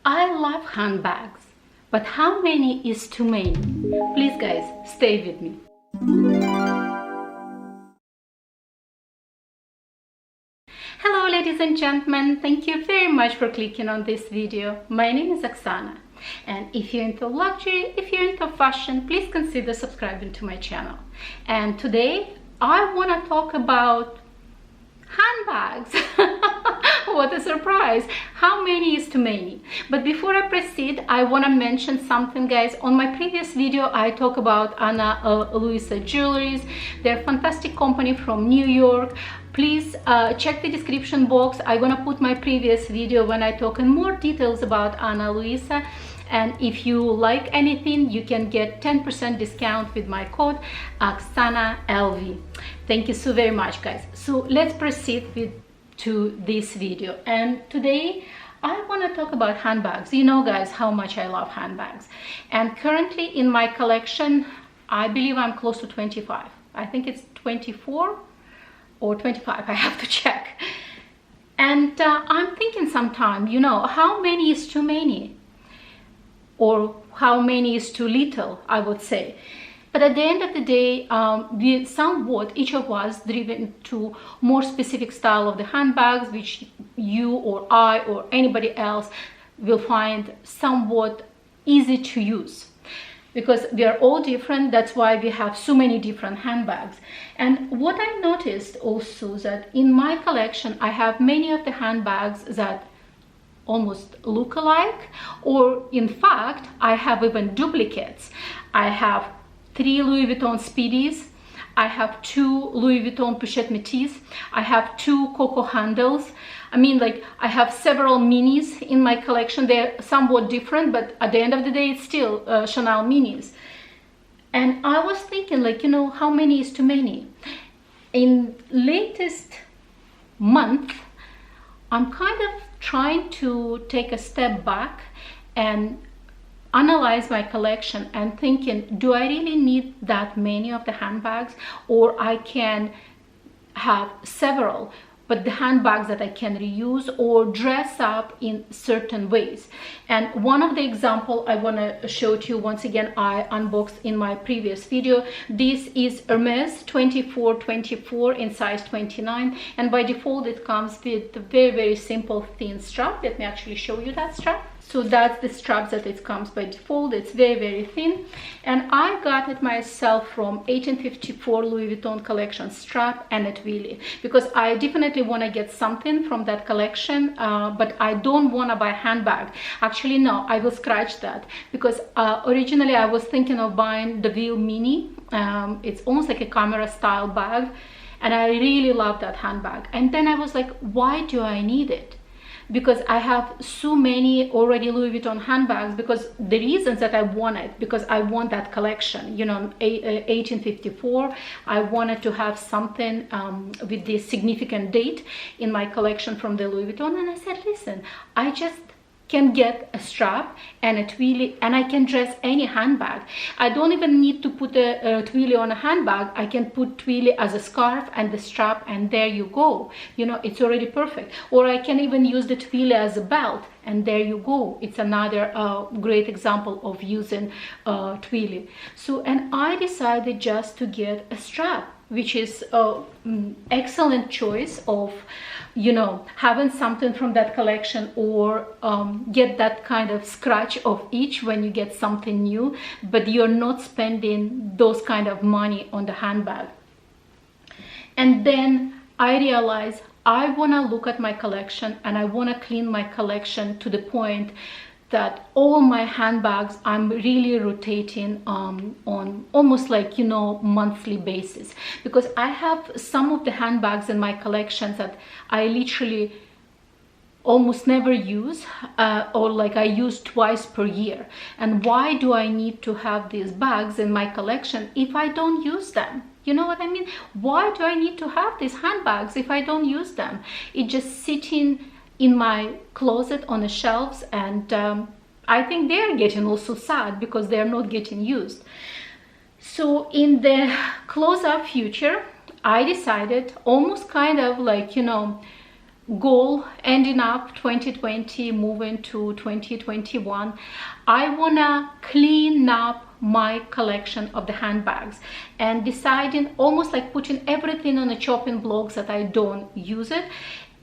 I love handbags, but how many is too many? Please guys, stay with me. Hello ladies and gentlemen, thank you very much for clicking on this video. My name is Oksana, and if you're into luxury, if you're into fashion, please consider subscribing to my channel. And today I want to talk about handbags. What a surprise! How many is too many? But before I proceed, I want to mention something, guys. On my previous video I talk about Ana Luisa Jewelries. They're a fantastic company from New York. Please check the description box. I'm gonna put my previous video when I talk in more details about Ana Luisa. And if you like anything, you can get 10% discount with my code OksanaLV. Thank you so very much, guys. So let's proceed to this video. And today I want to talk about handbags. You know, guys, how much I love handbags. And currently in my collection, I believe I'm close to 25. I think it's 24 or 25. I have to check. And I'm thinking sometime, you know, how many is too many? Or how many is too little, I would say. But at the end of the day, we somewhat, each of us, driven to more specific style of the handbags, which you or I or anybody else will find somewhat easy to use. Because we are all different, that's why we have so many different handbags. And what I noticed also is that in my collection, I have many of the handbags that almost look alike, or in fact, I have even duplicates. I have 3 Louis Vuitton Speedies, I have 2 Louis Vuitton Pochette Métis, I have 2 Coco handles. I mean, like, I have several minis in my collection. They're somewhat different, but at the end of the day, it's still Chanel minis. And I was thinking, like, you know, how many is too many? In latest month, I'm kind of trying to take a step back and analyze my collection and thinking, do I really need that many of the handbags, or I can have several, but the handbags that I can reuse or dress up in certain ways. And one of the example I want to show to you, once again, I unboxed in my previous video. This is Hermes 2424 in size 29, and by default it comes with a very simple thin strap. Let me actually show you that strap. So that's the strap that it comes by default. It's very thin, and I got it myself from 1854 Louis Vuitton collection strap and etwili, because I definitely want to get something from that collection, but I don't want to buy a handbag. Actually, no, I will scratch that, because originally I was thinking of buying the Ville Mini. It's almost like a camera style bag, and I really love that handbag. And then I was like, why do I need it? Because I have so many already Louis Vuitton handbags, because the reasons that I want it, because I want that collection, you know, 1854. I wanted to have something with this significant date in my collection from the Louis Vuitton. And I said, listen, I just can get a strap and a twilly, and I can dress any handbag. I don't even need to put a twilly on a handbag. I can put twilly as a scarf and the strap, and there you go. You know, it's already perfect. Or I can even use the twilly as a belt, and there you go. It's another great example of using twilly. So, and I decided just to get a strap, which is an excellent choice of, you know, having something from that collection, or get that kind of scratch of each when you get something new, but you're not spending those kind of money on the handbag. And then I realized I want to look at my collection, and I want to clean my collection to the point that all my handbags I'm really rotating on almost like, you know, monthly basis, because I have some of the handbags in my collection that I literally almost never use, or like I use twice per year. And why do I need to have these bags in my collection if I don't use them? You know what I mean? Why do I need to have these handbags if I don't use them? It's just sitting in my closet on the shelves, and I think they're getting also sad because they're not getting used. So in the close-up future, I decided, almost kind of like, you know, goal ending up 2020 moving to 2021. I wanna clean up my collection of the handbags and deciding, almost like putting everything on a chopping block that I don't use it,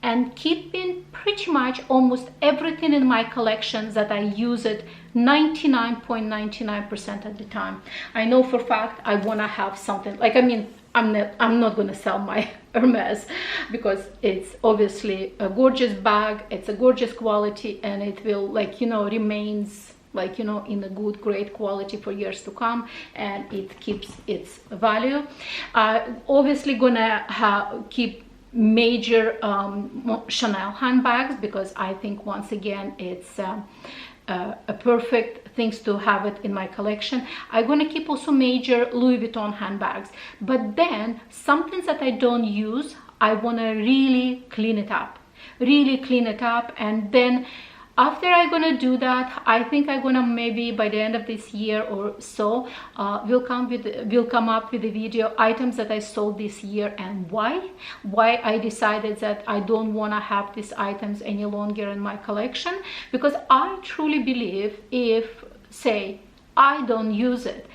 and keeping pretty much almost everything in my collection that I use it 99.99% of the time. I know for a fact I want to have something like, I mean, I'm not going to sell my Hermes because it's obviously a gorgeous bag, it's a gorgeous quality, and it will, like, you know, remains, like, you know, in a good, great quality for years to come, and it keeps its value. Obviously gonna keep major Chanel handbags, because I think, once again, it's a perfect things to have it in my collection. I'm gonna keep also major Louis Vuitton handbags, but then some things that I don't use, I want to really clean it up, and then after I'm gonna do that, I think I'm gonna, maybe by the end of this year or so, we'll come up with a video items that I sold this year and why I decided that I don't want to have these items any longer in my collection. Because I truly believe, if, say, I don't use it,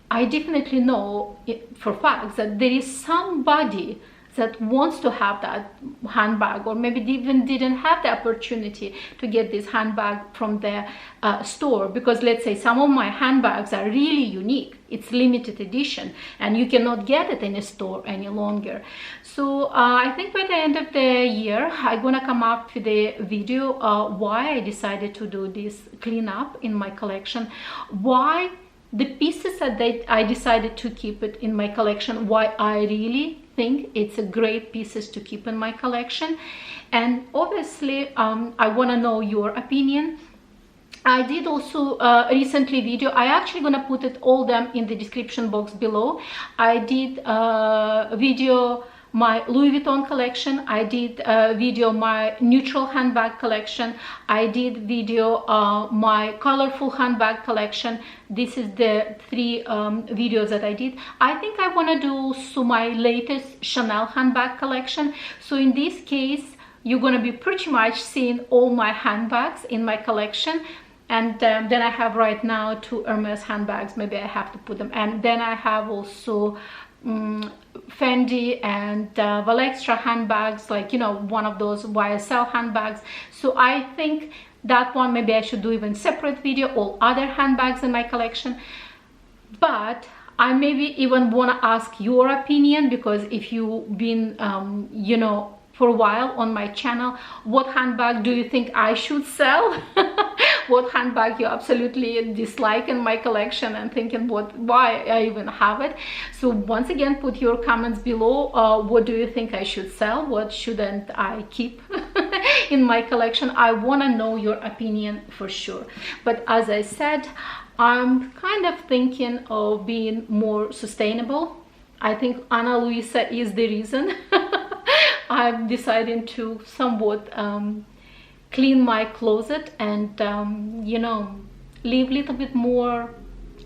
I definitely know for facts that there is somebody that wants to have that handbag, or maybe even didn't have the opportunity to get this handbag from the store. Because let's say some of my handbags are really unique, it's limited edition, and you cannot get it in a store any longer. So I think by the end of the year I'm gonna come up with a video why I decided to do this cleanup in my collection, why the pieces that I decided to keep it in my collection, why I really think it's a great pieces to keep in my collection. And obviously I want to know your opinion. I did also recently video, I actually gonna put it all them in the description box below. I did video my Louis Vuitton collection, I did video my neutral handbag collection, I did video my colorful handbag collection. This is the 3 videos that I did. I think I want to do my latest Chanel handbag collection. So in this case, you're going to be pretty much seeing all my handbags in my collection. And then I have right now 2 Hermes handbags, maybe I have to put them. And then I have also Fendi and Valextra handbags, like, you know, one of those YSL handbags. So I think that one, maybe I should do even separate video, all other handbags in my collection. But I maybe even want to ask your opinion, because if you've been you know, for a while on my channel, what handbag do you think I should sell? What handbag you absolutely dislike in my collection, and thinking why I even have it. So once again, put your comments below. What do you think I should sell? What shouldn't I keep in my collection? I want to know your opinion for sure. But as I said, I'm kind of thinking of being more sustainable. I think Ana Luisa is the reason I'm deciding to somewhat clean my closet and you know, live a little bit more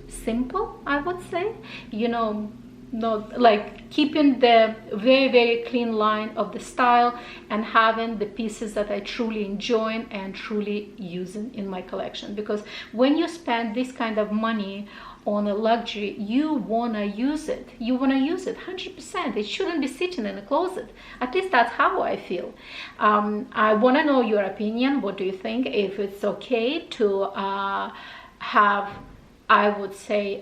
simple, I would say. You know, not like keeping the very clean line of the style, and having the pieces that I truly enjoy and truly using in my collection. Because when you spend this kind of money on a luxury, you want to use it. You want to use it 100%. It shouldn't be sitting in a closet. At least that's how I feel. I want to know your opinion. What do you think? If it's okay to have, I would say,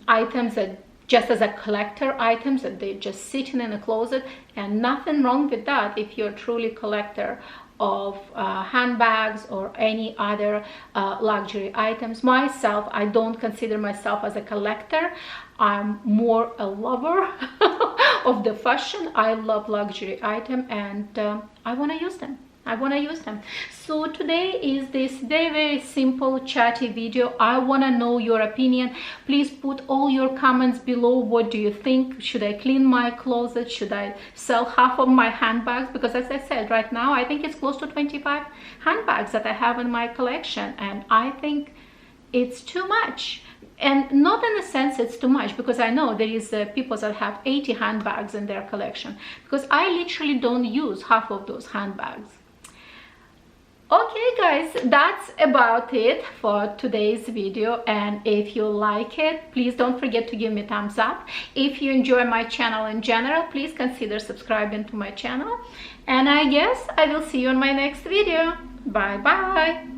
items that just as a collector items, that they're just sitting in a closet, and nothing wrong with that if you're truly collector of handbags or any other luxury items. Myself, I don't consider myself as a collector. I'm more a lover of the fashion. I love luxury item, and I want to use them. So today is this very simple chatty video. I want to know your opinion. Please put all your comments below. What do you think? Should I clean my closet? Should I sell half of my handbags? Because as I said, right now I think it's close to 25 handbags that I have in my collection, and I think it's too much. And not in a sense it's too much, because I know there is people that have 80 handbags in their collection, because I literally don't use half of those handbags. Okay guys, that's about it for today's video, and if you like it, please don't forget to give me a thumbs up. If you enjoy my channel in general, please consider subscribing to my channel, and I guess I will see you in my next video. Bye bye.